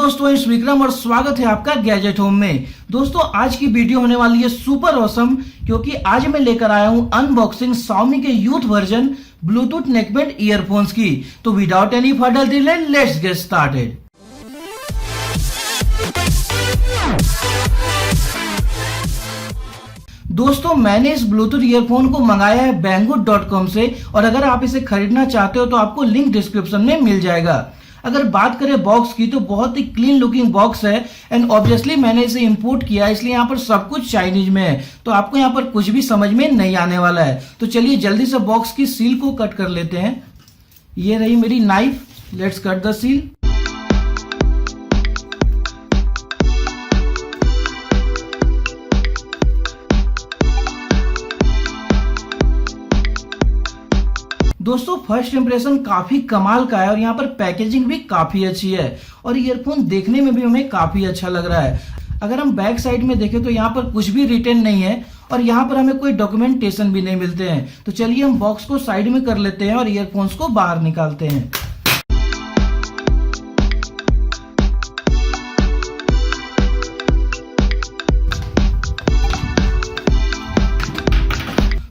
दोस्तों, इस विक्रम और स्वागत है आपका गैजेट होम में। दोस्तों, आज की वीडियो होने वाली है सुपर ऑसम, क्योंकि आज मैं लेकर आया हूं अनबॉक्सिंग Xiaomi के youth version Bluetooth neckband earphones की। तो without any further delay let's get started. दोस्तों, मैंने इस ब्लूटूथ ईयरफोन को मंगाया है banggood.com से, और अगर आप इसे खरीदना चाहते हो तो आपको लिंक डिस्क्रिप्शन में मिल जाएगा। अगर बात करें बॉक्स की तो बहुत ही क्लीन लुकिंग बॉक्स है एंड ऑब्वियसली मैंने इसे इंपोर्ट किया है, इसलिए यहाँ पर सब कुछ चाइनीज में है, तो आपको यहाँ पर कुछ भी समझ में नहीं आने वाला है। तो चलिए जल्दी से बॉक्स की सील को कट कर लेते हैं। ये रही मेरी knife, let's cut the seal. दोस्तों, फर्स्ट इंप्रेशन काफी कमाल का है और यहाँ पर पैकेजिंग भी काफी अच्छी है और ईयरफोन देखने में भी हमें काफी अच्छा लग रहा है। अगर हम बैक साइड में देखें तो यहाँ पर कुछ भी रिटर्न नहीं है और यहाँ पर हमें कोई डॉक्यूमेंटेशन भी नहीं मिलते हैं। तो चलिए हम बॉक्स को साइड में कर लेते हैं और ईयरफोन्स को बाहर निकालते हैं।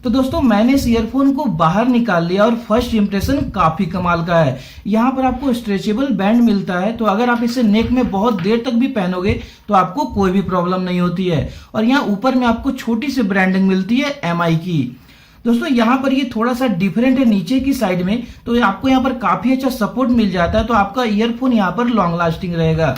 तो दोस्तों, मैंने इस ईयरफोन को बाहर निकाल लिया और फर्स्ट इंप्रेशन काफी कमाल का है। यहाँ पर आपको स्ट्रेचेबल बैंड मिलता है, तो अगर आप इसे नेक में बहुत देर तक भी पहनोगे तो आपको कोई भी प्रॉब्लम नहीं होती है। और यहाँ ऊपर में आपको छोटी सी ब्रांडिंग मिलती है MI की। दोस्तों, यहाँ पर ये थोड़ा सा डिफरेंट है नीचे की साइड में, तो आपको यहाँ पर काफी अच्छा सपोर्ट मिल जाता है, तो आपका ईयरफोन यहाँ पर लॉन्ग लास्टिंग रहेगा।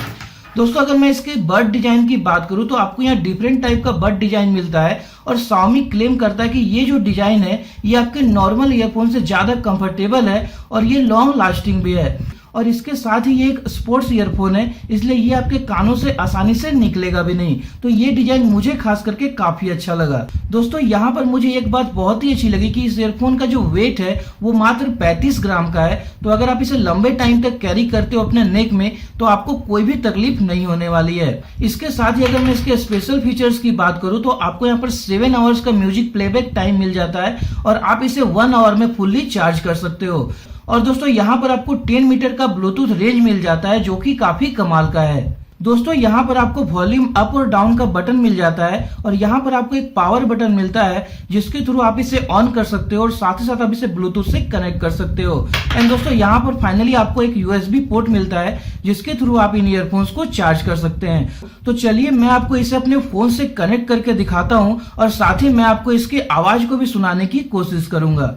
दोस्तों, अगर मैं इसके बड डिजाइन की बात करूं तो आपको यहाँ डिफरेंट टाइप का बड डिजाइन मिलता है और Xiaomi क्लेम करता है कि ये जो डिजाइन है ये आपके नॉर्मल ईयरफोन से ज्यादा कंफर्टेबल है और ये लॉन्ग लास्टिंग भी है। और इसके साथ ही ये एक स्पोर्ट्स ईयरफोन है, इसलिए ये आपके कानों से आसानी से निकलेगा भी नहीं। तो ये डिजाइन मुझे खास करके काफी अच्छा लगा। दोस्तों, यहाँ पर मुझे एक बात बहुत ही अच्छी लगी कि इस ईयरफोन का जो वेट है वो मात्र 35 ग्राम का है, तो अगर आप इसे लंबे टाइम तक कैरी करते हो अपने नेक में तो आपको कोई भी तकलीफ नहीं होने वाली है। इसके साथ ही अगर मैं इसके स्पेशल फीचर्स की बात करूं तो आपको यहाँ पर 7 आवर्स का म्यूजिक प्लेबैक टाइम मिल जाता है और आप इसे 1 आवर में फुल्ली चार्ज कर सकते हो। और दोस्तों, यहाँ पर आपको 10 मीटर का ब्लूटूथ रेंज मिल जाता है, जो कि काफी कमाल का है। दोस्तों, यहाँ पर आपको वॉल्यूम अप और डाउन का बटन मिल जाता है और यहाँ पर आपको एक पावर बटन मिलता है जिसके थ्रू आप इसे ऑन कर सकते हो और साथ ही साथ आप इसे ब्लूटूथ से कनेक्ट कर सकते हो। एंड दोस्तों, यहाँ पर फाइनली आपको एक USB पोर्ट मिलता है जिसके थ्रू आप इन ईयरफोन्स को चार्ज कर सकते हैं। तो चलिए मैं आपको इसे अपने फोन से कनेक्ट करके दिखाता हूँ और साथ ही मैं आपको इसकी आवाज को भी सुनाने की कोशिश करूंगा।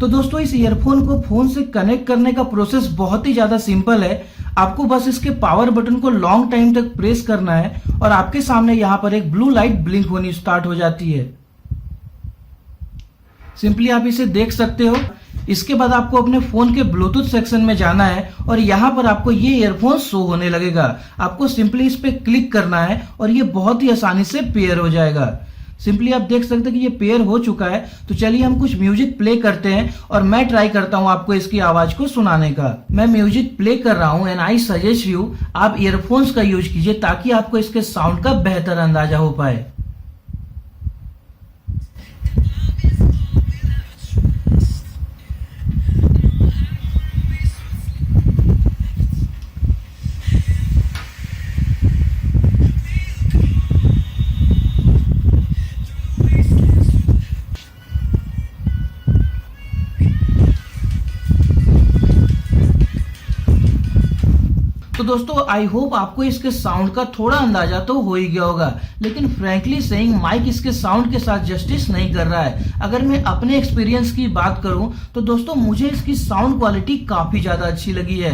तो दोस्तों, इस ईयरफोन को फोन से कनेक्ट करने का प्रोसेस बहुत ही ज्यादा सिंपल है। आपको बस इसके पावर बटन को लॉन्ग टाइम तक प्रेस करना है और आपके सामने यहाँ पर एक ब्लू लाइट ब्लिंक होनी स्टार्ट हो जाती है। सिंपली आप इसे देख सकते हो। इसके बाद आपको अपने फोन के ब्लूटूथ सेक्शन में जाना है और यहाँ पर आपको ये ईयरफोन शो होने लगेगा। आपको सिंपली इस पे क्लिक करना है और ये बहुत ही आसानी से पेयर हो जाएगा। सिंपली आप देख सकते हैं कि ये पेयर हो चुका है। तो चलिए हम कुछ म्यूजिक प्ले करते हैं और मैं ट्राई करता हूं आपको इसकी आवाज को सुनाने का। मैं म्यूजिक प्ले कर रहा हूं एंड आई सजेस्ट यू आप ईयरफोन्स का यूज कीजिए ताकि आपको इसके साउंड का बेहतर अंदाजा हो पाए। तो दोस्तों, आई होप आपको इसके साउंड का थोड़ा अंदाजा तो हो ही गया होगा, लेकिन फ्रैंकली सेइंग माइक इसके साउंड के साथ जस्टिस नहीं कर रहा है। अगर मैं अपने एक्सपीरियंस की बात करूं तो दोस्तों, मुझे इसकी साउंड क्वालिटी काफी ज्यादा अच्छी लगी है।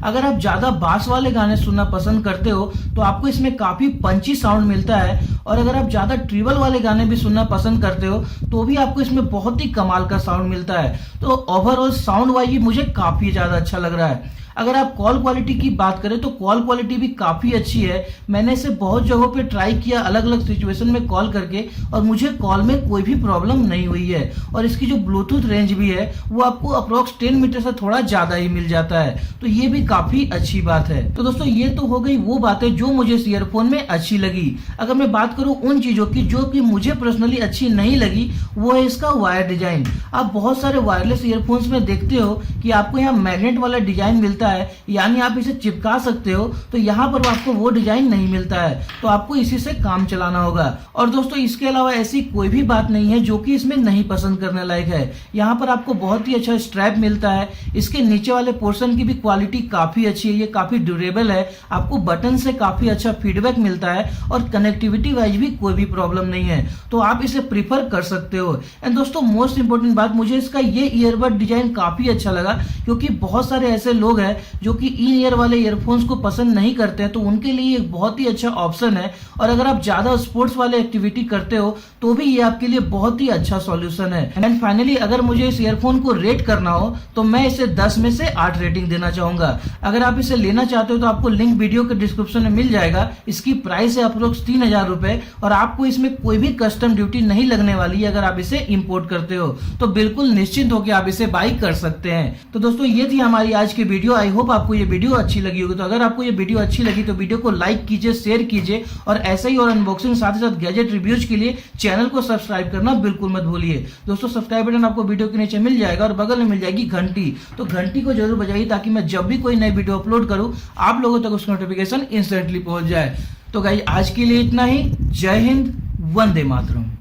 अगर आप ज्यादा बास वाले गाने सुनना पसंद करते हो तो आपको इसमें काफी पंची साउंड मिलता है, और अगर आप ज्यादा ट्रिबल वाले गाने भी सुनना पसंद करते हो तो भी आपको इसमें बहुत ही कमाल का साउंड मिलता है। तो ओवरऑल साउंड वाइज मुझे काफी ज्यादा अच्छा लग रहा है। अगर आप कॉल क्वालिटी की बात करें तो कॉल क्वालिटी भी काफी अच्छी है। मैंने इसे बहुत जगहों पे ट्राई किया अलग अलग सिचुएशन में कॉल करके और मुझे कॉल में कोई भी प्रॉब्लम नहीं हुई है। और इसकी जो ब्लूटूथ रेंज भी है वो आपको अप्रोक्स 10 मीटर से थोड़ा ज्यादा ही मिल जाता है, तो ये भी काफी अच्छी बात है। तो दोस्तों ये तो हो गई वो बातें जो मुझे इस ईयरफोन में अच्छी लगी। अगर मैं बात करूं उन चीजों की जो कि मुझे पर्सनली अच्छी नहीं लगी, वो है इसका वायर डिजाइन। आप बहुत सारे वायरलेस ईयरफोन्स में देखते हो कि आपको यहाँ मैग्नेट वाला डिजाइन मिलता मिलता है, यानी आप इसे चिपका सकते हो, तो यहाँ पर आपको वो डिजाइन नहीं मिलता है, तो आपको इसी से काम चलाना होगा। और दोस्तों इसके अलावा ऐसी कोई भी बात नहीं है जो कि इसमें नहीं पसंद करने लायक है। यहाँ पर आपको बहुत ही अच्छा स्ट्रैप मिलता है, इसके नीचे वाले पोर्शन की भी क्वालिटी काफी अच्छी है, ये काफी ड्यूरेबल है, आपको बटन से काफी अच्छा फीडबैक मिलता है और कनेक्टिविटी वाइज भी कोई भी प्रॉब्लम नहीं है, तो आप इसे प्रीफर कर सकते हो। एंड दोस्तों मोस्ट इंपोर्टेंट बात, मुझे इसका ये ईयरबड डिजाइन काफी अच्छा लगा, क्योंकि बहुत सारे ऐसे लोग हैं जो कि इन ईयर वाले ईयरफोन्स को पसंद नहीं करते हैं, तो उनके लिए एक बहुत ही अच्छा ऑप्शन है। और अगर आप ज्यादा स्पोर्ट्स वाले एक्टिविटी करते हो तो भी ये आपके लिए बहुत ही अच्छा सॉल्यूशन है। एंड फाइनली अगर मुझे इस ईयरफोन को रेट करना हो तो मैं इसे 10 में से 8 रेटिंग देना चाहूंगा। अगर आप इसे लेना चाहते हो तो आपको लिंक वीडियो के डिस्क्रिप्शन में मिल जाएगा। इसकी प्राइस है अप्रोक्स 3000 रुपए और आपको इसमें कोई भी कस्टम ड्यूटी नहीं लगने वाली है अगर आप इसे इंपोर्ट करते हो, तो बिल्कुल निश्चिंत होकर आप इसे बाई कर सकते हैं। तो दोस्तों ये थी हमारी आज की वीडियो। आई होप आपको ये वीडियो अच्छी लगी होगी। तो अगर आपको ये वीडियो अच्छी लगी तो वीडियो को लाइक कीजिए, शेयर कीजिए और ऐसे ही और अनबॉक्सिंग साथ ही साथ गैजेट रिव्यूज के लिए चैनल को सब्सक्राइब करना बिल्कुल मत भूलिए। दोस्तों सब्सक्राइब बटन आपको वीडियो के नीचे मिल जाएगा और बगल में मिल जाएगी घंटी, तो घंटी को जरूर बजाइए ताकि मैं जब भी कोई नई वीडियो अपलोड करूं आप लोगों तक उसका नोटिफिकेशन इंस्टेंटली पहुंच जाए। तो गाइस आज के लिए इतना ही। जय हिंद, वंदे मातरम।